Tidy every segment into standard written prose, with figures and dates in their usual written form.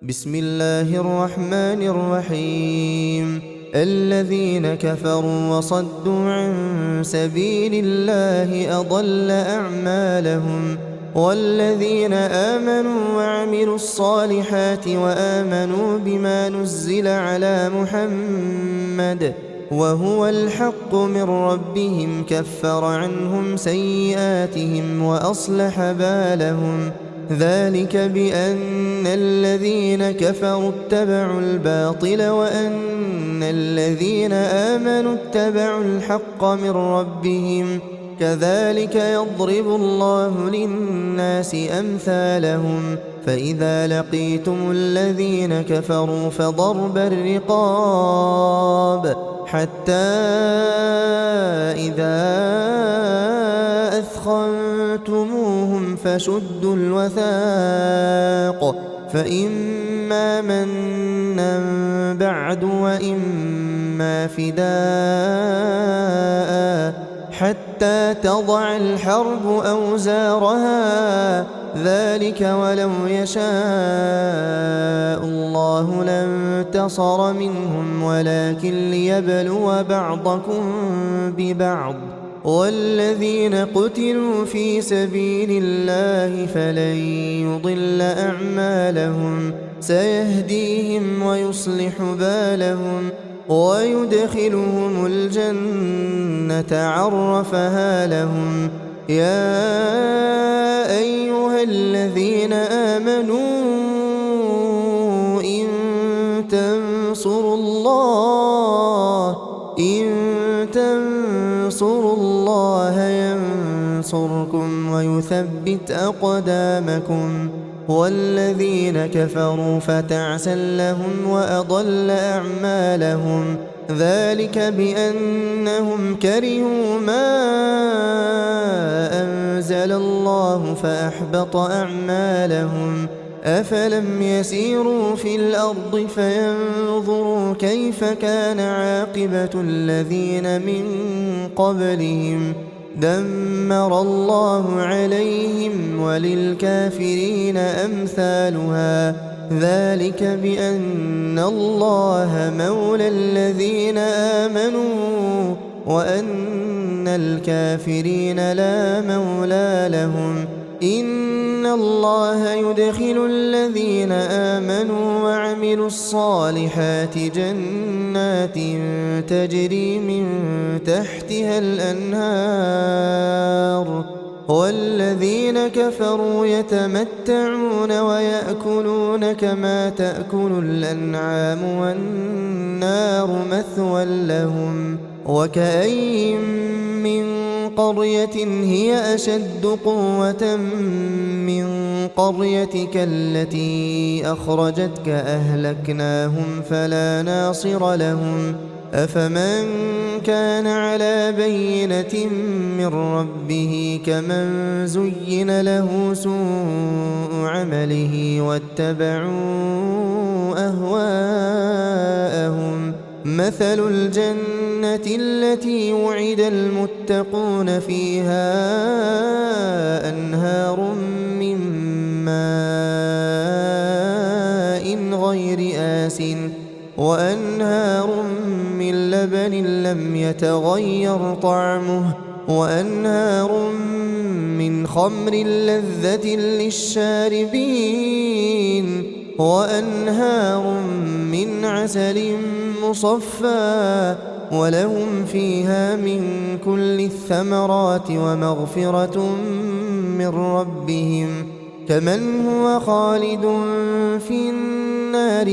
بسم الله الرحمن الرحيم. الذين كفروا وصدوا عن سبيل الله أضل أعمالهم، والذين آمنوا وعملوا الصالحات وآمنوا بما نزل على محمد وهو الحق من ربهم كفر عنهم سيئاتهم وأصلح بالهم. ذلك بأن الذين كفروا اتبعوا الباطل وأن الذين آمنوا اتبعوا الحق من ربهم، كذلك يضرب الله للناس أمثالهم. فإذا لقيتم الذين كفروا فضرب الرقاب حتى إذا أثخنتموهم فشدوا الوثاق، فإما منا بعد وإما فداء حتى تضع الحرب أوزارها. ذلك ولو يشاء الله لانتصر منهم ولكن ليبلو بعضكم ببعض. والذين قتلوا في سبيل الله فلن يضل أعمالهم، سيهديهم ويصلح بالهم ويدخلهم الجنة عرفها لهم. يا أيها الذين آمنوا إن تنصروا الله ينصركم ويثبت أقدامكم. والذين كفروا فتعسا لهم وأضل أعمالهم. ذلك بأنهم كرهوا ما أنزل الله فأحبط أعمالهم. أفلم يسيروا في الأرض فينظروا كيف كان عاقبة الذين من قبلهم، دمر الله عليهم وللكافرين أمثالها. ذلك بأن الله مولى الذين آمنوا وأن الكافرين لا مولى لهم. إن الله يدخل الذين آمنوا وعملوا الصالحات جنات تجري من تحتها الأنهار، والذين كفروا يتمتعون ويأكلون كما تأكل الأنعام والنار مثوى لهم. وكأين من قرية هي أشد قوة من قريتك التي أخرجتك أهلكناهم فلا ناصر لهم. أفمن كان على بينة من ربه كمن زين له سوء عمله واتبعوا أهواءهم. مثل الجنة التي وعد المتقون فيها أنهار من ماء غير آسٍ وأنهار من لبن لم يتغير طعمه وأنهار من خمر لذة للشاربين وأنهار من عسل مصفى ولهم فيها من كل الثمرات ومغفرة من ربهم كمن هو خالد في النار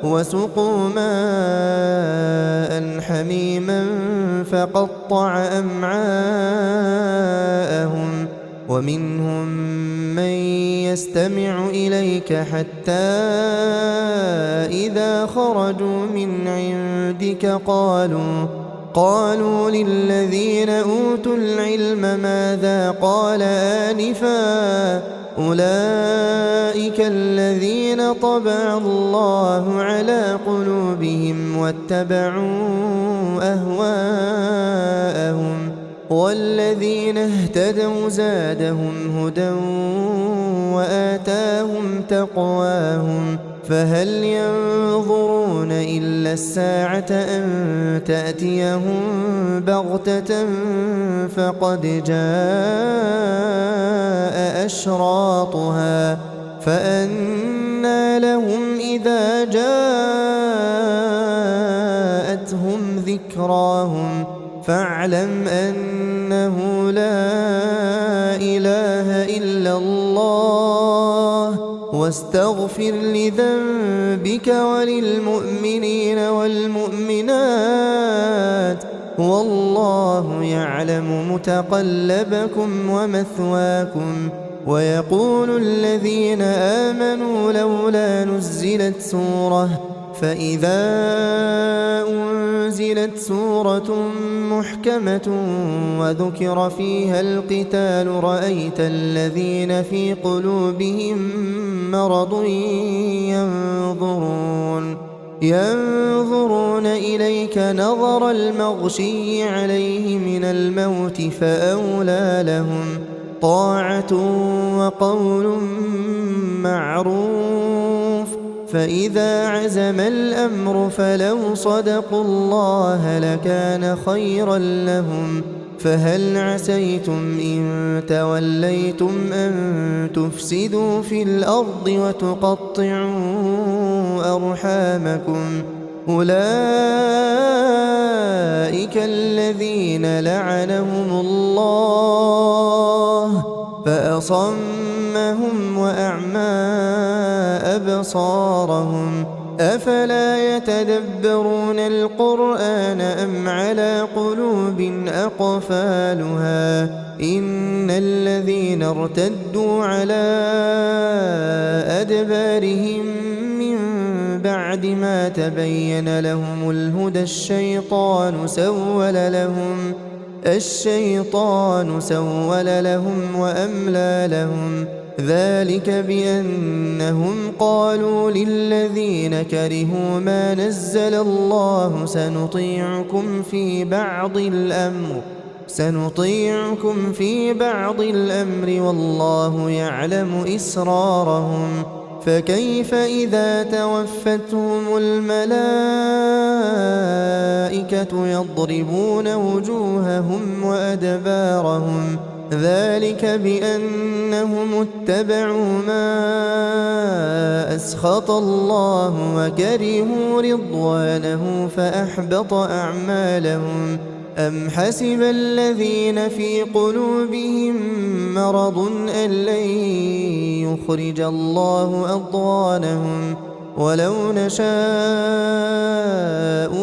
وسقوا ماء حميما فقطع أمعاءهم. ومنهم من يستمع إليك حتى إذا خرجوا من عندك قالوا للذين أوتوا العلم ماذا قال آنفا أولئك الذين طبع الله على قلوبهم واتبعوا أهواءهم. والذين اهتدوا زادهم هدى وآتاهم تقواهم فهل ينظرون إلا الساعة أن تأتيهم بغتة فقد جاء أشراطها فأنى لهم إذا جاءتهم ذكراهم فاعلم أنه لا إله إلا الله واستغفر لذنبك وللمؤمنين والمؤمنات والله يعلم متقلبكم ومثواكم. ويقول الذين آمنوا لولا نزلت سورة فإذا أنزلت سورة محكمة وذكر فيها القتال رأيت الذين في قلوبهم مرض ينظرون إليك نظر المغشي عليه من الموت فأولى لهم طاعة وقول معروف. فإذا عزم الأمر فلو صدقوا الله لكان خيرا لهم. فهل عسيتم إن توليتم أن تفسدوا في الأرض وتقطعوا أرحامكم أولئك الذين لعنهم الله فأصمهم وأعمى أبصارهم أفلا يتدبرون القرآن أم على قلوب أقفالها إن الذين ارتدوا على أدبارهم من بعد ما تبين لهم الهدى الشيطان سول لهم وأملى لهم ذلك بأنهم قالوا للذين كرهوا ما نزل الله سنطيعكم في بعض الأمر والله يعلم إسرارهم. فكيف إذا توفتهم الملائكة يضربون وجوههم وأدبارهم ذلك بأنهم اتبعوا ما أسخط الله وكرهوا رضوانه فأحبط أعمالهم. أم حسب الذين في قلوبهم مرض أن لن يخرج الله أضغانهم ولو نشاء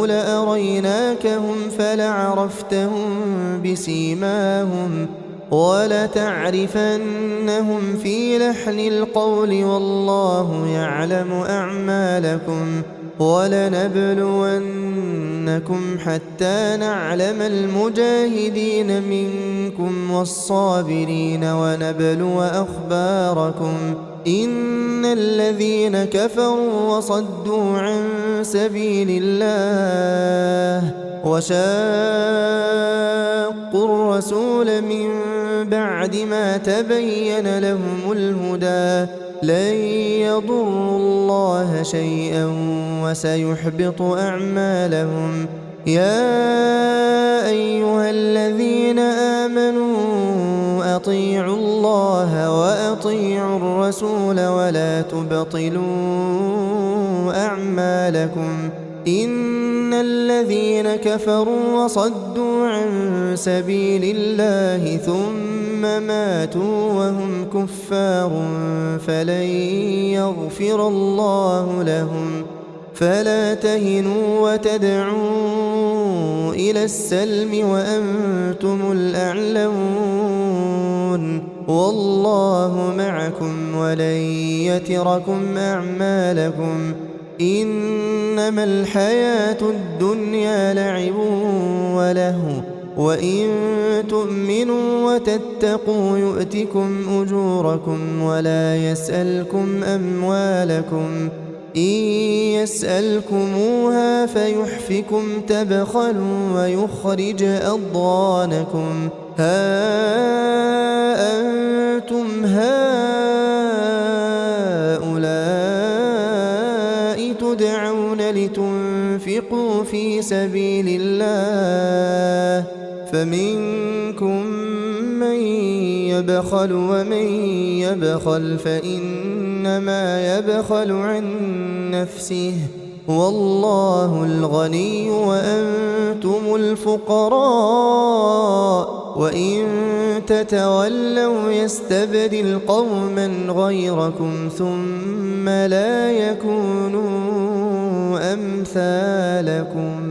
لأريناكهم فلعرفتهم بسيماهم ولتعرفنهم في لحن القول والله يعلم أعمالكم. ولنبلونكم حتى نعلم المجاهدين منكم والصابرين ونبلو أخباركم. إن الذين كفروا وصدوا عن سبيل الله وشاقوا الرسول من بعد ما تبين لهم الهدى لن يضروا الله شيئا وسيحبط أعمالهم. يا أيها الذين آمنوا أطيعوا الله وأطيعوا الرسول ولا تبطلوا أعمالكم. إن الذين كفروا وصدوا عن سبيل الله ثم ماتوا وهم كفار فلن يغفر الله لهم. فلا تهنوا وتدعوا إلى السلم وأنتم الأعلون والله معكم ولن يتركم أعمالكم. إنما الحياة الدنيا لعب ولهو وإن تؤمنوا وتتقوا يؤتكم أجوركم ولا يسألكم أموالكم. إن يسألكموها فيحفكم تبخلوا ويخرج أضغانكم ها أنتم هؤلاء تدعون لتنفقوا في سبيل الله فمنكم من يبخل ومن يبخل فإنما يبخل عن نفسه والله الغني وأنتم الفقراء وإن تتولوا يستبدل قوما غيركم ثم لا يكونوا أمثالكم